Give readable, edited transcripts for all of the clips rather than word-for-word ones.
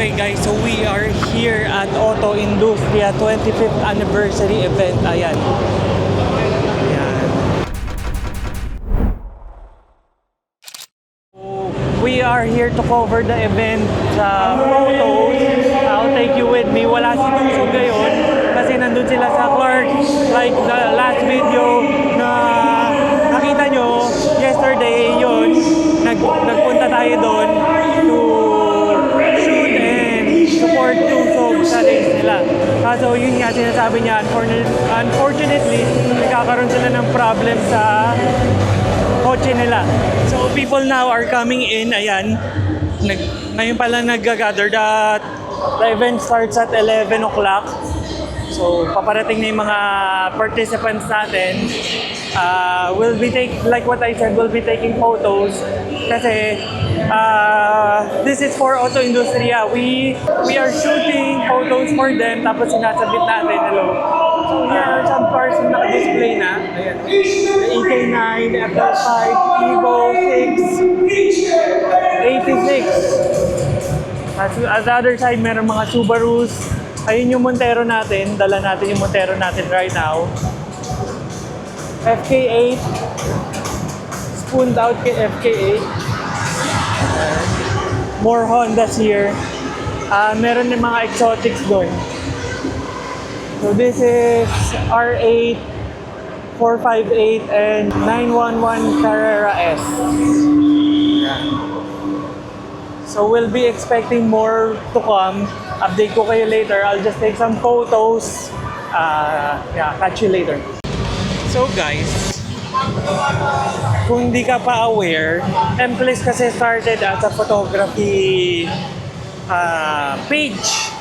Okay guys, so we are here at Auto Industria 25th anniversary event. Ayan. Ayan. So, we are here to cover the event sa photos. I'll take you with me. Wala si Tusog ngayon kasi nandun sila sa Clark. Like the last video na nakita nyo yesterday, yun. Nagpunta tayo doon to shoot and support Tusog sa race nila. So yun nga sinasabi niya, unfortunately, nagkakaroon sila ng problem sa kotse nila. So people now are coming in, ayan. Ngayon pala nag-gather. The event starts at 11 o'clock. So paparating na yung mga participants natin. We'll be like what I said, we'll be taking photos kasi this is for Auto Industria. We are shooting photos for them tapos sinasabit natin. Hello. So here are some cars na naka-display na. Ayan. The EK9, FL5, Evo 6, 86. At the other side, meron mga Subarus. Ayun yung Montero natin. Dala natin yung Montero natin right now. FK8. Spooned out FK8. More Hondas here. Meron din mga exotics doon. So this is R8, 458, and 911 Carrera S. So we'll be expecting more to come. Update ko kayo later. I'll just take some photos. Yeah, catch you later. So guys, kung hindi ka pa aware, Templis kasi started as a photography page.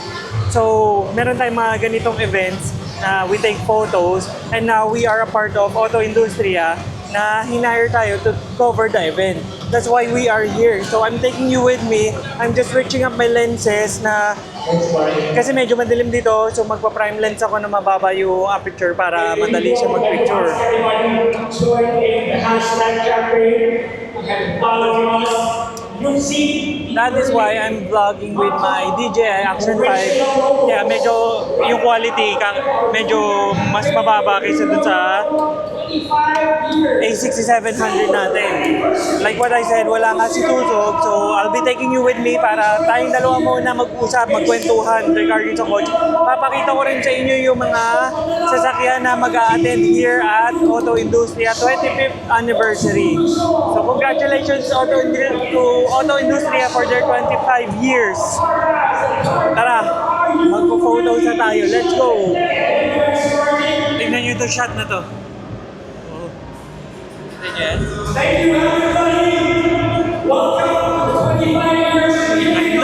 So meron tayong mga ganitong events na we take photos, and now we are a part of Auto Industria na hinire tayo to cover the event. That's why we are here. So I'm taking you with me. I'm just switching up my lenses na kasi medyo madilim dito. So magpa-prime lens ako na mababa yung aperture para madali siya mag-picture. That is why I'm vlogging with my DJI Action 5. Yeah, medyo yung quality medyo mas mababa kaysa dun sa A6700 natin. Like what I said, wala nga si Tusog. So I'll be taking you with me para tayong dalawa muna mag-usap, magkwentuhan regarding sa coach. Papakita ko rin sa inyo yung mga sasakyan na mag-a-attend here at Auto Industria 25th anniversary. So congratulations to Auto Industria for their 25 years. Tara, magpo-photos na tayo. Let's go! Tingnan nyo itong shot na to. Tingnan. Thank you everybody! Welcome to the 25 anniversary!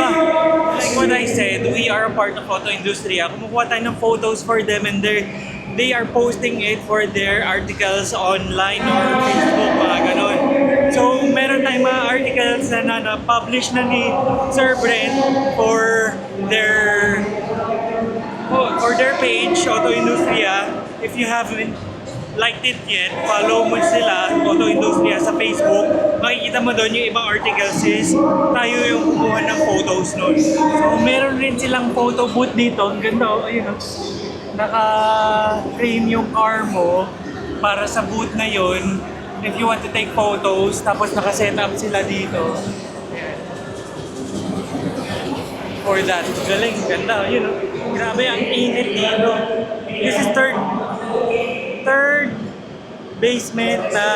Like what I said, we are a part of Auto Industria. Kumukuha tayo ng photos for them and they are posting it for their articles online or Facebook, mga ganon. So, meron tayong mga articles na na-publish na ni Sir Brent for their page, Auto Industria. If you haven't liked it yet, follow mo sila, Auto Industria, sa Facebook. Makikita mo doon yung ibang articles is tayo yung kumuha ng photos nun. So, meron rin silang photo booth dito. Ang ganda, ayun, naka-frame yung car mo para sa booth na yun. If you want to take photos, tapos naka-set up sila dito. Ayan. For that. Galing, ganda. Yun, grabe, ang init dito. This is third basement na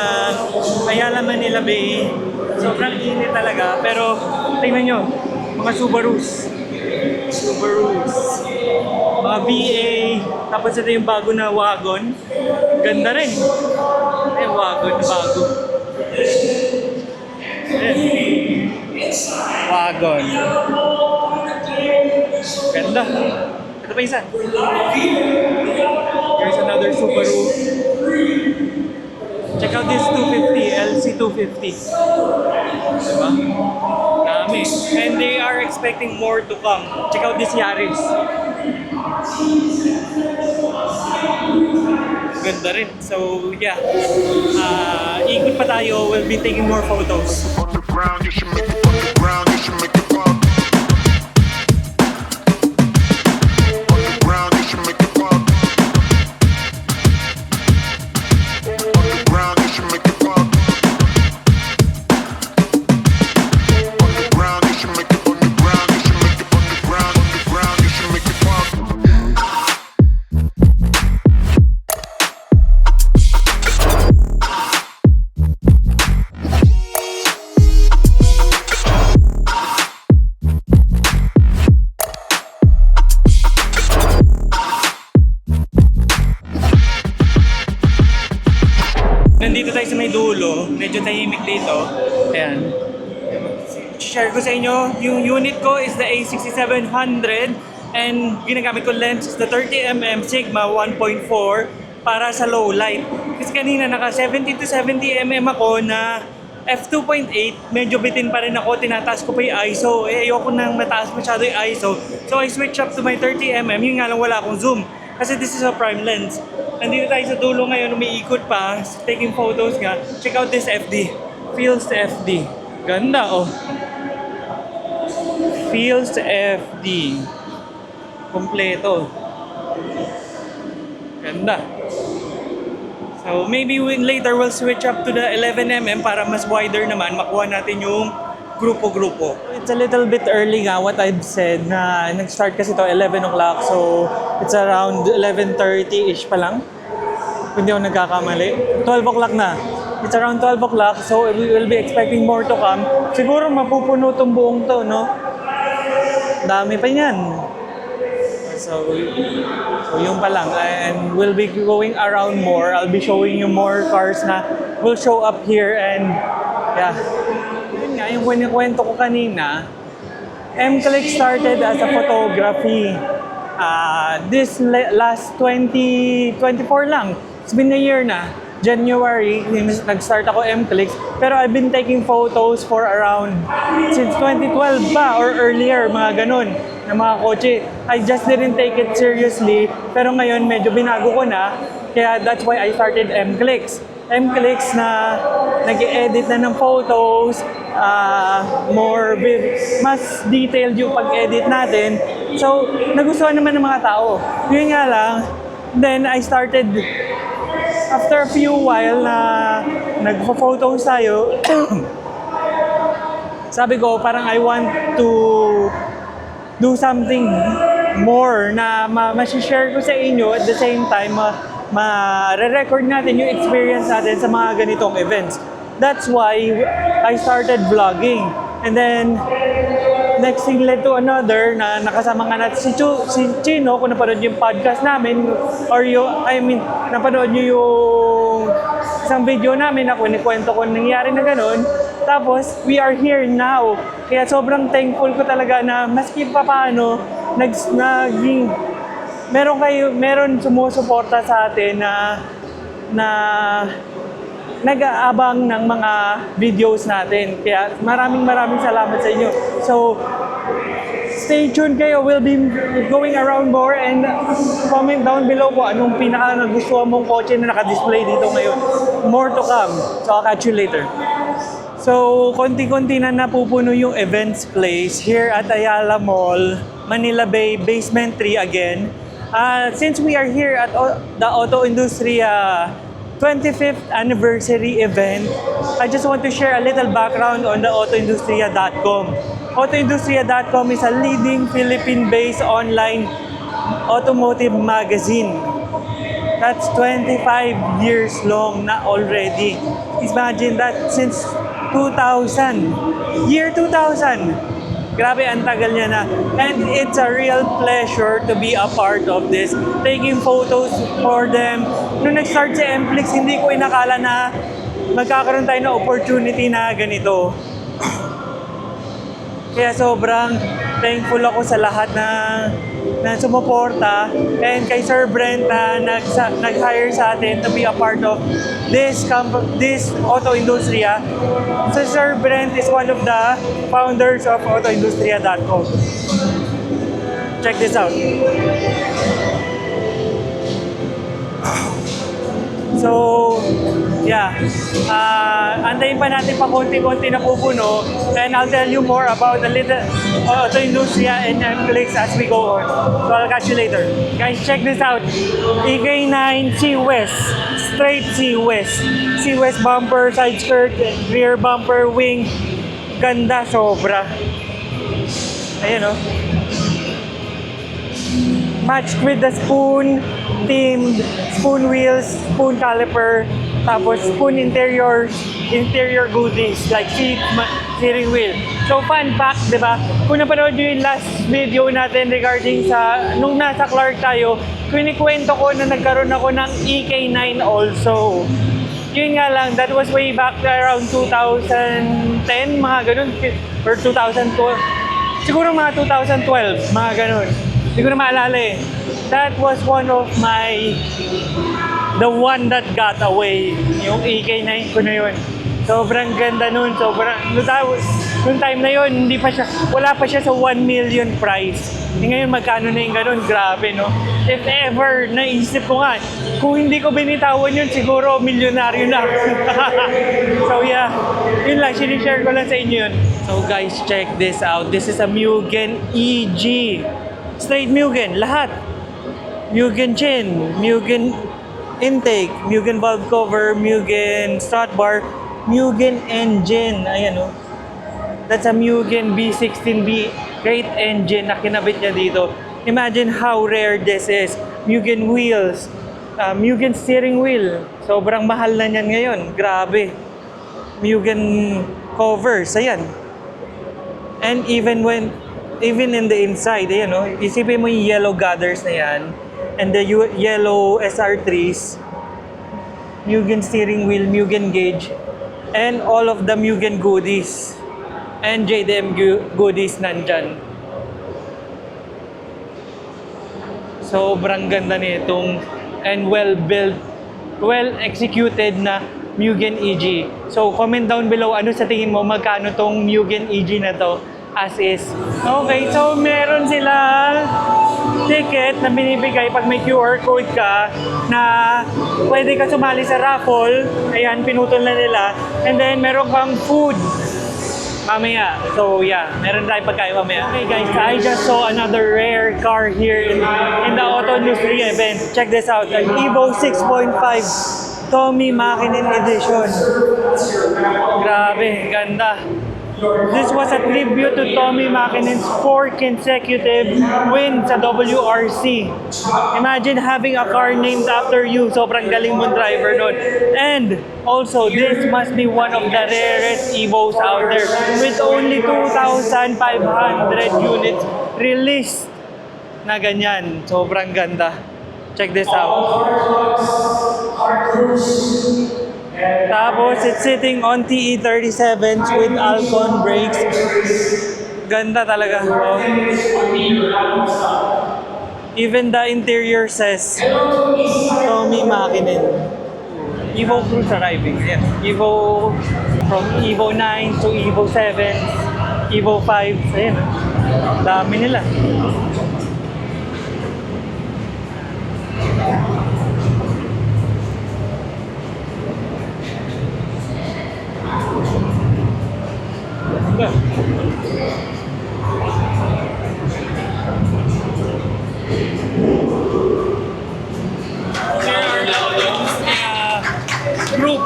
Ayala Manila Bay. Sobrang init talaga. Pero, tingnan nyo, mga Subarus. Mga VA. Tapos ito yung bago na wagon. Ganda rin. Ay, wagon na bago. Wagon. Ganda. Ito pa isa. Here's another Subaru. Check out this 250, LC250. Diba? Dami. And they are expecting more to come. Check out this Yaris. Ganda rin. So, yeah. Ikot pa tayo. We'll be taking more photos. On the ground, you should make it on the ground, you should make it pop. may dulo. Medyo tahimik dito. Ayan. Share ko sa inyo, yung unit ko is the A6700 and ginagamit ko lens is the 30mm Sigma 1.4 para sa low light. Kasi kanina naka 70 to 70mm ako na f2.8, medyo bitin pa rin ako, tinataas ko pa yung ISO. Ayoko nang mataas masyado yung ISO. So I switch up to my 30mm, yun nga lang wala akong zoom. Kasi this is a prime lens. Nandito tayo sa dulo ngayon, umiikot pa, taking photos nga. Check out this FD. Feels FD. Ganda oh. Feels FD. Kompleto. Ganda. So maybe later we'll switch up to the 11mm para mas wider naman, makuha natin yung grupo-grupo. It's a little bit early nga what I've said na nag-start kasi to 11 o'clock, so it's around 11:30-ish pa lang. Kung hindi ako nagkakamali. 12 o'clock na. It's around 12 o'clock, so we will be expecting more to come. Siguro mapupuno tong buong to, no? Dami pa yan. So yun pa lang. And we'll be going around more. I'll be showing you more cars na will show up here and yeah. Yun nga, yung kwento ko kanina, M-Click started as a photography. This last 2024 lang. It's been a year na. January, nag-start ako M-Clicks. Pero I've been taking photos for around since 2012 pa or earlier, mga ganun, na mga kotse. I just didn't take it seriously. Pero ngayon, medyo binago ko na. Kaya that's why I started M-Clicks. M-Clicks na nag-edit na ng photos, mas detailed yung pag-edit natin. So, nagustuhan naman ng mga tao. Yun nga lang, then I started, after a few while na nagpo-photos tayo, sabi ko parang I want to do something more na ma-share ko sa inyo at the same time ma-record natin yung experience natin sa mga ganitong events. That's why I started vlogging. And then, next thing led to another na nakasama nga natin si Chino, kung napanood yung podcast namin or napanood nyo yung isang video namin na kwento ko nangyari na ganun. Tapos, we are here now. Kaya sobrang thankful ko talaga na maski pa paano, meron sumusuporta sa atin na nag-aabang ng mga videos natin. Kaya maraming salamat sa inyo. So, stay tuned kayo. We'll be going around more and comment down below kung anong pinaka-nagustuhan mong kotse na naka-display dito ngayon. More to come. So, I'll catch you later. So, konti-konti na napupuno yung events place here at Ayala Mall, Manila Bay, Basement 3 again. Since we are here at the Auto Industria 25th anniversary event, I just want to share a little background on the autoindustria.com. Autoindustria.com is a leading Philippine-based online automotive magazine. That's 25 years long na already. Imagine that, since 2000. Year 2000. Grabe, ang tagal niya na. And it's a real pleasure to be a part of this. Taking photos for them. Nung nag-start si M-Click, hindi ko inakala na magkakaroon tayo ng opportunity na ganito. Kaya sobrang thankful ako sa lahat na sumuporta, and kay Sir Brent na nag-hire sa atin to be a part of this Auto Industria. So Sir Brent is one of the founders of autoindustria.com. Check this out. So, yeah. Antayin pa natin pa konti-konti na pupuno, and I'll tell you more about the little Auto Industria and M-Clicks as we go on. So, I'll catch you later. Guys, check this out. EK9 C-West. Straight C-West. C-West bumper, side skirt, rear bumper, wing. Ganda, sobra. Ayan, oh. Matched with the spoon, teamed spoon wheels, spoon caliper, tapos spoon interior goodies like seat, steering wheel. So fun fact, di ba? Kung napanood nyo yung last video natin regarding nung nasa Clark tayo, kinikwento ko na nagkaroon ako ng EK9 also. Yun nga lang, that was way back around 2010, mga ganun, or 2012. Siguro mga 2012, mga ganun. Hindi ko na maalala eh. That was one of the one that got away. Yung EK9 ko na yun. Sobrang ganda nun. Nung time na yun, wala pa siya sa 1 million price. Ngayon, magkano na yung ganun? Grabe, no? If ever, naisip ko nga, kung hindi ko binitawan yun, siguro milyonaryo na. So yeah, yun lang, sinishare ko lang sa inyo yun. So guys, check this out. This is a Mugen EG. Straight Mugen, lahat. Mugen chin, Mugen intake, Mugen valve cover, Mugen strut bar, Mugen engine. Ayan o. That's a Mugen B16B. Great engine na kinabit niya dito. Imagine how rare this is. Mugen wheels, Mugen steering wheel. Sobrang mahal na niyan ngayon. Grabe. Mugen covers. Ayan. And even in the inside, ayan o. Isipin mo yung yellow gutters na yan. And the yellow SR3s. Mugen steering wheel, Mugen gauge. And all of the Mugen goodies. And JDM goodies nandyan. Sobrang ganda nitong and well-built, well-executed na Mugen EG. So, comment down below ano sa tingin mo magkano tong Mugen EG na to as is. Okay, so meron silang ticket na binibigay pag may QR code ka na pwede ka sumali sa raffle. Ayan, pinutol na nila. And then, meron kang food mamaya. So yeah, meron tayong pagkain mamaya. Okay guys, I just saw another rare car here in the Auto News 3 event. Check this out, an Evo 6.5 Tommy Makinen Edition. Grabe, ganda. This was a tribute to Tommy Makinen's 4 consecutive wins sa WRC. Imagine having a car named after you. Sobrang galing mong driver nun. And also, this must be one of the rarest Evos out there with only 2,500 units released na ganyan. Sobrang ganda. Check this out. Tapos, it's sitting on TE37s with Alcon brakes. Ganda talaga. Oh. Even the interior says Tommy Makinen. Evo Cruise arriving. Ayan. Evo, from Evo 9 to Evo 7, Evo 5. Ayan. Dami nila. Group.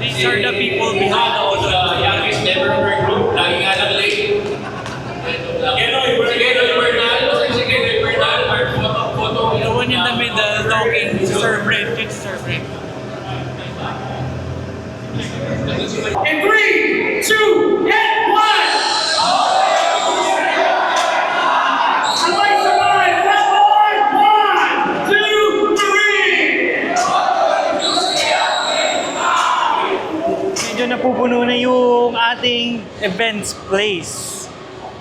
These are the people behind the auto. Youngest member of our group. Lagi nga lang late. The one in the middle talking to Sir Brent. It's Sir Brent. In 3, 2, and 1! Medyo napupuno na yung ating events place.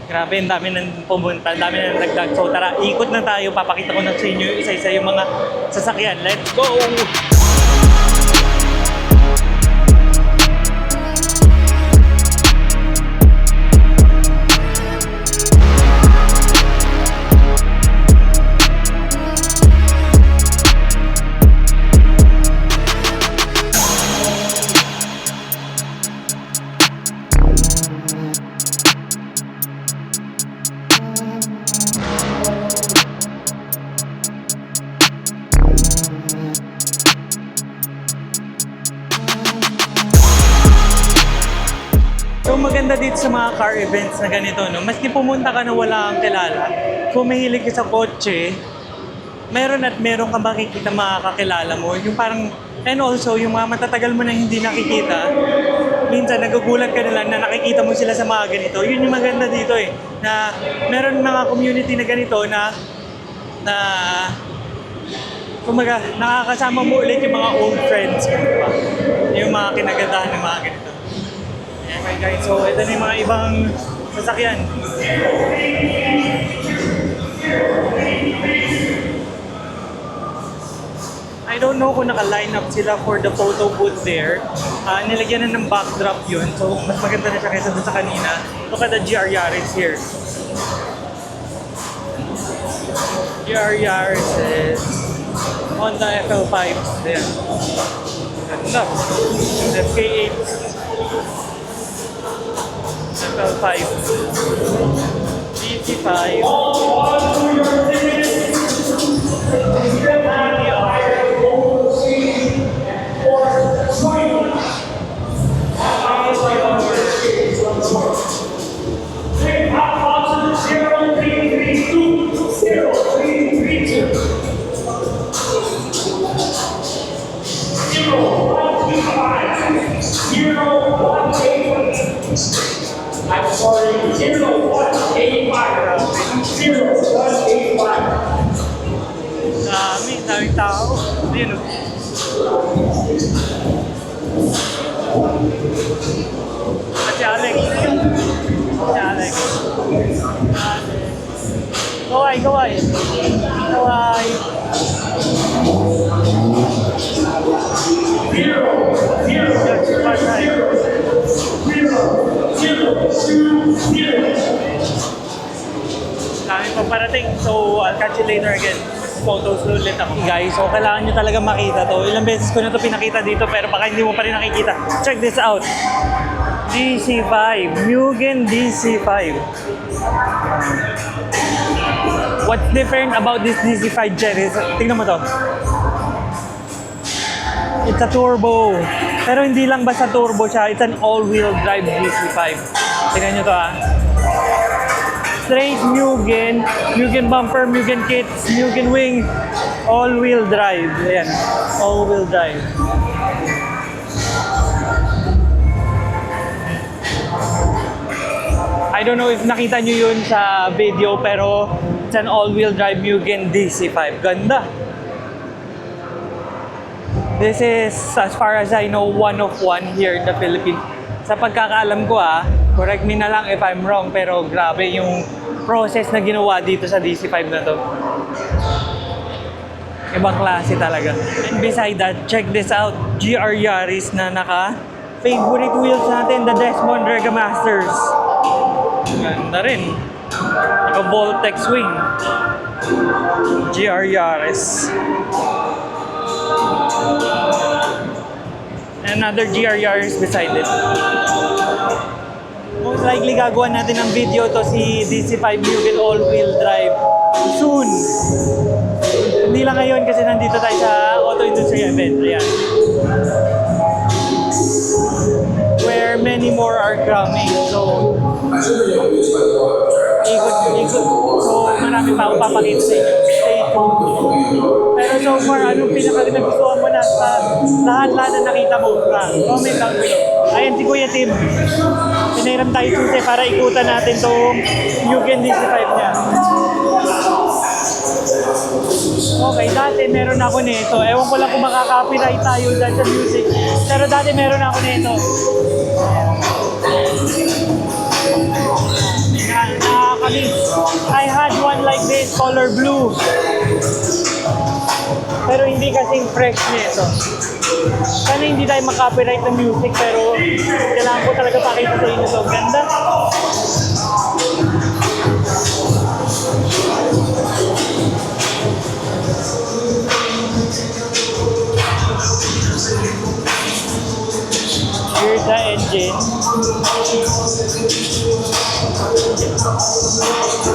Grabe, ang dami nang pumunta, ang dami nang nagdag. So tara, ikot na tayo. Papakita ko na sa inyo isa-isa yung mga sasakyan. Let's go! So maganda dito sa mga car events na ganito, no? Maski pumunta ka na wala kang kilala, kung mahilig ka sa kotse, meron ka makikita makakakilala mo. Yung parang, and also, yung mga matatagal mo na hindi nakikita, minsan nagugulat ka na lang na nakikita mo sila sa mga ganito. Yun yung maganda dito eh, na meron mga community na ganito na kumaga, nakakasama mo ulit yung mga old friends mo, diba? Yung mga kinagandahan ng mga ganito. Okay guys, so ito na yung mga ibang sasakyan. I don't know kung naka-line up sila for the photo booth there. Nilagyan na ng backdrop yun, so mas maganda na siya kaysa dun sa kanina. Look at the GR Yaris here. GR Yaris is Honda FL5. Ayan. Ganda. FK8. FL5. GT5. I'm sorry, 0185. 0185. Daming tao. Ayun o. Si Alex. Si Alex. Kawai, kawai. Kawai. Kami pa parating. So, I'll catch you later again. Photos ulit ako. Guys, so kailangan nyo talaga makita to. Ilang beses ko na to pinakita dito pero baka hindi mo pa rin nakikita. Check this out. DC5. Mugen DC5. What's different about this DC5 Cherries? Tingnan mo to. It's a turbo. Pero hindi lang basta turbo siya. It's an all-wheel drive DC5. Tingnan nyo to ha. Straight Mugen, Mugen bumper, Mugen kits, Mugen wing, all-wheel drive. Ayan, all-wheel drive. I don't know if nakita nyo yun sa video pero it's an all-wheel drive Mugen DC5. Ganda. This is, as far as I know, one of one here in the Philippines. Sa pagkakaalam ko correct me na lang if I'm wrong, pero grabe yung process na ginawa dito sa DC5 na to. Ibang klase talaga. And beside that, check this out. GR Yaris na naka-favorite wheels natin, the Desmond Regamasters. Ganda rin. Naka-Voltex wing. GR Yaris. Another GR Yaris beside it. Most likely gagawa natin ng video to si DC5 Mugen all-wheel drive soon. Hindi lang ngayon kasi nandito tayo sa auto industry event. Ayan. Where many more are coming. So, ikot. So, marami pa akong papakita sa inyo. Stay tuned. Pero so far, anong pinaka-nagustuhan mo na sa lahat-lahat na nakita mo? Comment down below. Ayan si Kuya Tim. Pinahiram tayo susi para ikutan natin itong Mugen DC5 niya. Okay, dati meron ako nito. Ewan ko lang kung makaka-copyright tayo dyan sa music. Pero dati meron ako nito. I had one like this, color blue. Pero hindi kasing fresh nito. Sana hindi tayo makapiright ng music, pero kailangan ko talaga pakita sa inyo to. Ganda. Here's the engine.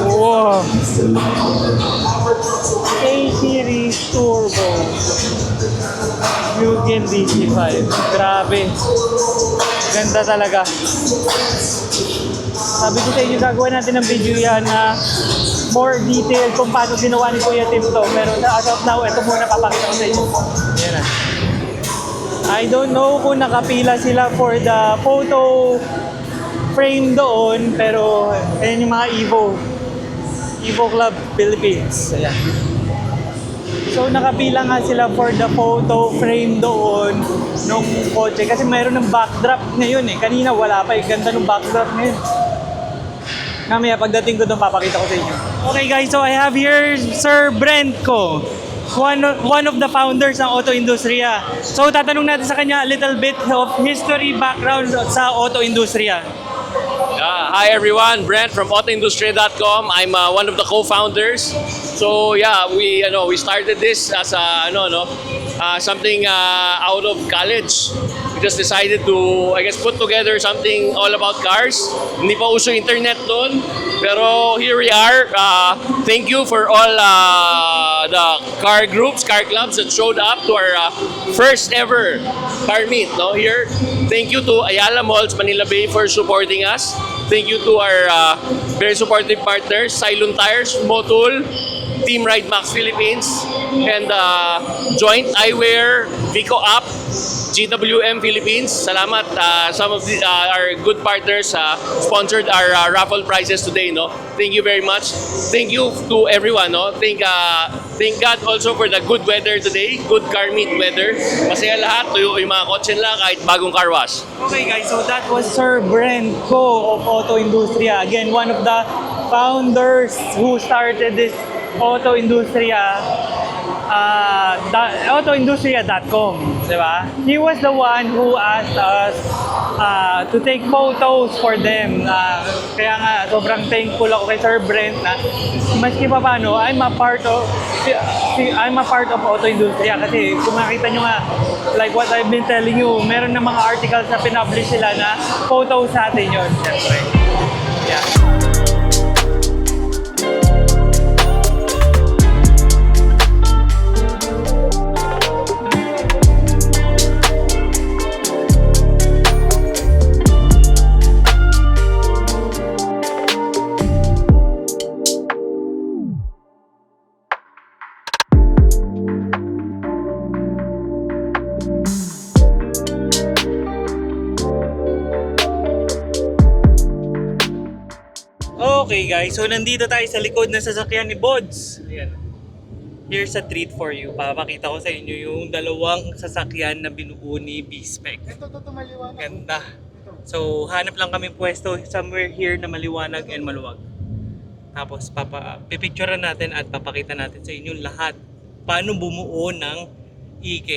Wow. A-Series Turbo. Mugen DC5. Grabe. Ganda talaga. Sabi ko sa inyo, gagawin natin ng video yan na more detail kung paano ginawa ni Kuya Tim to. Pero as of now, ito muna papakita ko sa inyo. Yan na. I don't know kung nakapila sila for the photo frame doon, pero ayan yung mga Evo Club Philippines. Ayan. So nakapila nga sila for the photo frame doon nung kotse kasi mayroon ng backdrop ngayon eh. Kanina wala pa eh. Ganda ng backdrop ngayon. Mamaya pagdating ko doon papakita ko sa inyo. Okay guys, so I have here Sir Brent ko. One of the founders ng Auto Industria. So tatanong natin sa kanya a little bit of history background sa Auto Industria. Hi everyone, Brent from AutoIndustria.com. I'm one of the co-founders. So yeah, we started this as something out of college. We just decided to, put together something all about cars. Hindi pa uso internet noon, pero here we are. Thank you for all the car groups, car clubs that showed up to our first ever car meet here. Thank you to Ayala Malls, Manila Bay for supporting us. Thank you to our very supportive partners, Cylon Tires, Motul, Team Ride Max Philippines, and Joint Eyewear, Vico App, GWM Philippines. Salamat. Some of our good partners sponsored our raffle prizes today. Thank you very much. Thank you to everyone. Thank God also for the good weather today. Good car meet weather. Masaya lahat. Tuyo yung mga kotse nila kahit bagong car wash. Okay guys, so that was Sir Brent Ko of Auto Industria. Again, one of the founders who started this Auto Industria, AutoIndustria.com, di ba? He was the one who asked us to take photos for them. Kaya nga, sobrang thankful ako kay Sir Brent na maski pa paano, I'm a part of Auto Industria kasi kung makita nyo nga, like what I've been telling you, meron na mga articles na pinublish sila na photos sa atin yun, syempre. Yeah. Okay guys, so nandito tayo sa likod ng sasakyan ni Bods. Ayan. Here's a treat for you. Papakita ko sa inyo yung dalawang sasakyan na binuo ni B-Spec. Ganda. So hanap lang kami pwesto somewhere here na maliwanag and maluwag. Tapos pipicturean natin at papakita natin sa inyo lahat paano bumuo ng EK.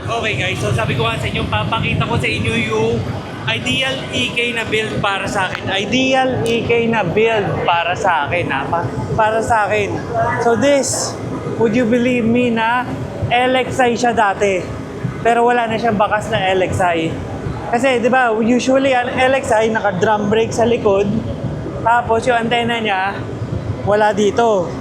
Okay guys, so sabi ko nga sa inyo, papakita ko sa inyo yung ideal EK na build para sa akin. Ideal EK na build para sa akin. Para sa akin. So this, would you believe me na LXI siya dati. Pero wala na siyang bakas na LXI. Kasi di ba, usually ang LXI naka-drum brake sa likod. Tapos yung antena niya, wala dito.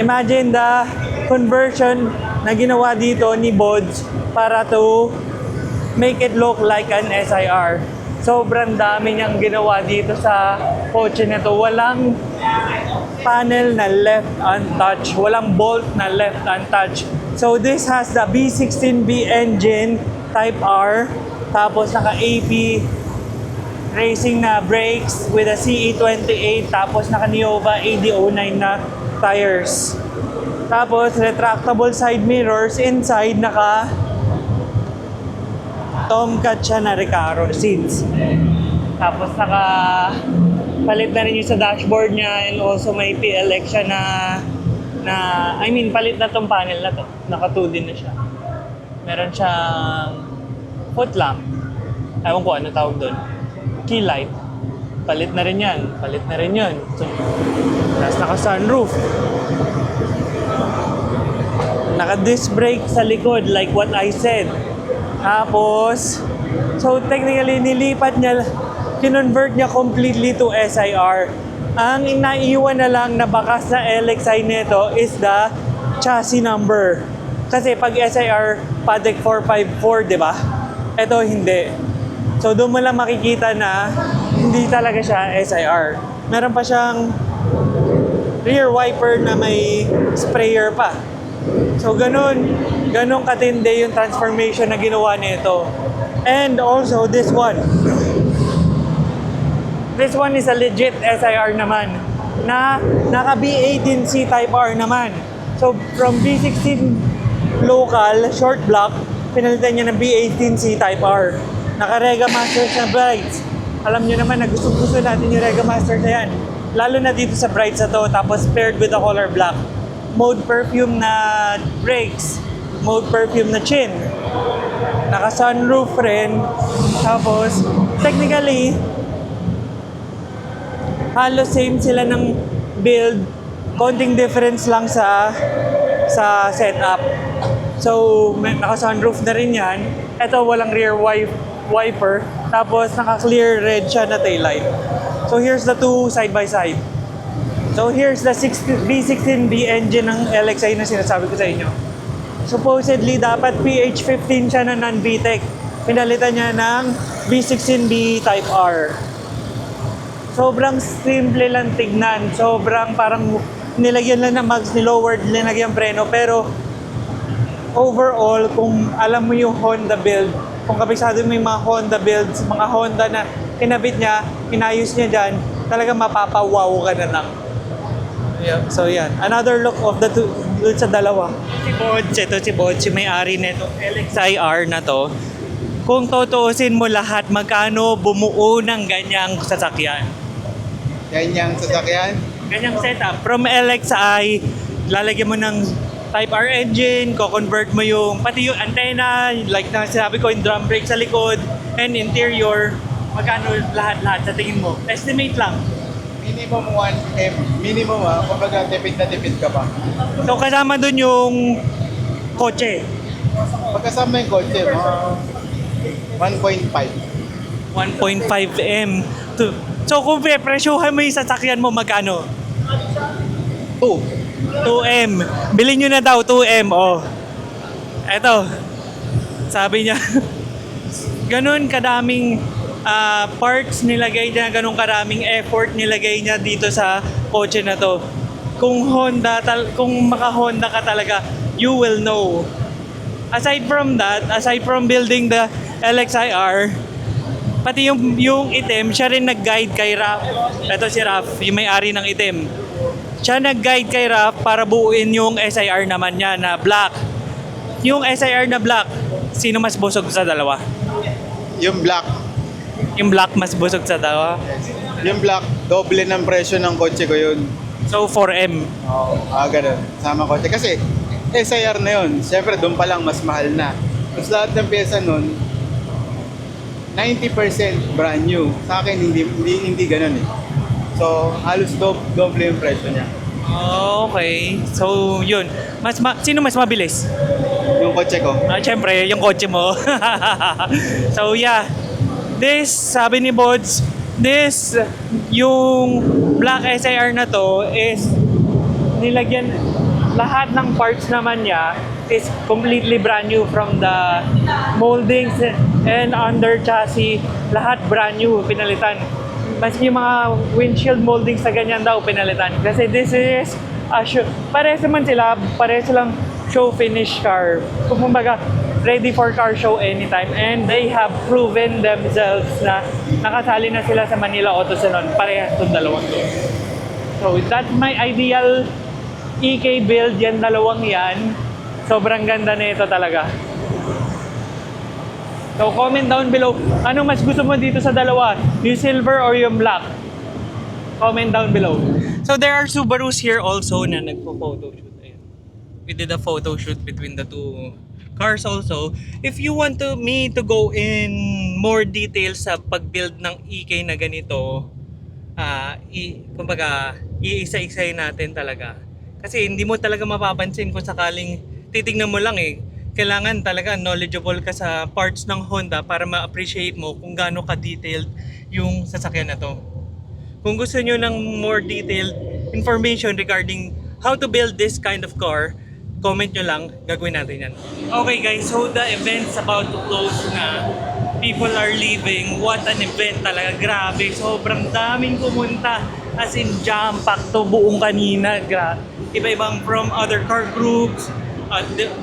Imagine the conversion na ginawa dito ni Bods para to make it look like an SIR. Sobrang dami niyang ginawa dito sa kotse na to. Walang panel na left untouched. Walang bolt na left untouched. So this has the B16B engine Type R. Tapos naka-AP racing na brakes with a CE28. Tapos naka-Neova AD09 na tires. Tapos retractable side mirrors. Inside naka Tomcat siya na Recaro seats. Tapos palit na rin yung sa dashboard niya and also may PLX siya palit na tong panel na to. Naka 2 din na siya. Meron siyang foot lamp. Ewan ko ano tawag doon. Key light. Palit na rin yan. Palit na rin yun. So, tapos naka sunroof. Naka disc brake sa likod like what I said. Tapos, so technically nilipat niya, kinonvert niya completely to SIR. Ang naiiwan na lang na bakas na LXI nito is the chassis number. Kasi pag SIR, Padec 454, di ba? Ito hindi. So doon mo lang makikita na hindi talaga siya SIR. Meron pa siyang rear wiper na may sprayer pa. So ganun ganong katindi yung transformation na ginawa nito. And also this one. This one is a legit SIR naman na naka B18C Type R naman. So from B16 local, short block, pinalitan niya ng B18C Type R. Naka Rega Masters na brights. Alam niyo naman na gusto natin yung Rega Masters na yan. Lalo na dito sa brights na to, tapos paired with the color black. Mode perfume na brakes, mode perfume na chin. Naka sunroof rin. Tapos technically halos same sila ng build, konting difference lang sa setup. So naka sunroof na rin yan. Ito walang rear wiper, tapos naka clear red siya na taillight. So here's the two side by side. So here's the V16B engine ng LXI na sinasabi ko sa inyo. Supposedly dapat PH15 siya na non-VTEC. Pinalitan niya ng V16B Type R. Sobrang simple lang tignan. Sobrang parang nilagyan lang ng mags, nilowered, linagyan preno. Pero overall, kung alam mo yung Honda build, kung kabisado mo yung mga Honda builds, mga Honda na kinabit niya, inayos niya dyan, talagang mapapawaw ka na lang. Yep. So yan, another look of the two, dun sa dalawa. Si Bods, may-ari nito LXIR na to. Kung tutuusin mo lahat, magkano bumuo ng ganyang sasakyan? Ganyang sasakyan? Ganyang setup. From LXI, lalagyan mo ng Type R engine, ko-convert mo yung, pati yung antenna, like na sinabi ko, yung drum brake sa likod, and interior, magkano lahat-lahat sa tingin mo? Estimate lang. Minimum 1M. Minimum kumbaga tipid na tipid ka pa. So kasama dun yung kotse. Pagkasama yung kotse, mga 1.5. 1.5M. So kung presyuhan mo yung sasakyan mo, magkano? 2M. Bilhin nyo na daw, 2M. Oh. Eto. Sabi niya, ganun kadaming parts nilagay niya, ganun karaming effort nilagay niya dito sa kotse na to. Kung kung maka-Honda ka talaga, you will know. Aside from that, aside from building the LXIR, pati yung itim, siya rin nag-guide kay Raf. Ito si Raf, yung may-ari ng itim. Siya nag-guide kay Raf para buuin yung SIR naman niya na black. Yung SIR na black, sino mas busog sa dalawa? Yung black. Yung black mas busog sa dalawa? Yung black, doble ng presyo ng kotse ko yun. So 4M. Oo. Ganun. Sama kotse. Kasi SIR na yun. Siyempre, doon pa lang mas mahal na. Tapos lahat ng pyesa nun, 90% brand new. Sa akin, hindi ganun eh. So, halos doble yung presyo niya. Okay. So, yun. Sino mas mabilis? Yung kotse ko. Siyempre, yung kotse mo. So, yeah. This, sabi ni Bods, yung black SIR na to is nilagyan, lahat ng parts naman niya is completely brand new from the moldings and under chassis, lahat brand new, pinalitan. Maski yung mga windshield moldings na ganyan daw pinalitan. Kasi this is parehas naman sila, parehas silang show finish car. Kumbaga, ready for car show anytime. And they have proven themselves na nakasali na sila sa Manila Auto Salon. Parehas itong dalawang to. So that's my ideal EK build, yan dalawang yan. Sobrang ganda na ito talaga. So comment down below, ano mas gusto mo dito sa dalawa? Yung silver or yung black? Comment down below. So there are Subarus here also na nagpo-photoshoot. Ayan. We did a photo shoot between the two cars also. If you want me to go in more details sa pag-build ng EK na ganito, kumbaga, iisa-isay natin talaga. Kasi hindi mo talaga mapapansin kung sakaling titignan mo lang eh. Kailangan talaga knowledgeable ka sa parts ng Honda para ma-appreciate mo kung gaano ka-detailed yung sasakyan na to. Kung gusto nyo ng more detailed information regarding how to build this kind of car, comment nyo lang, gagawin natin yan. Okay guys, so the event's about to close na. People are leaving. What an event talaga. Grabe, sobrang daming pumunta. As in jam-packed to buong kanina. Iba-ibang from other car groups,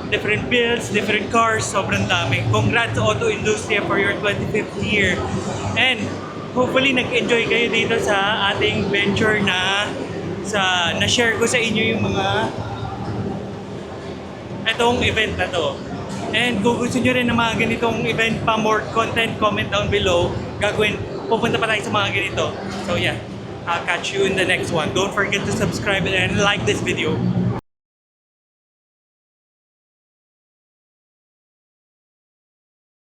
different builds, different cars, sobrang dami. Congrats Auto Industria for your 25th year. And hopefully nag-enjoy kayo dito sa ating venture na-share ko sa inyo yung mga itong event na to. And kung gusto nyo rin ng mga ganitong event pa, more content, comment down below. Pupunta pa tayo sa mga ganito. So yeah, I'll catch you in the next one. Don't forget to subscribe and like this video.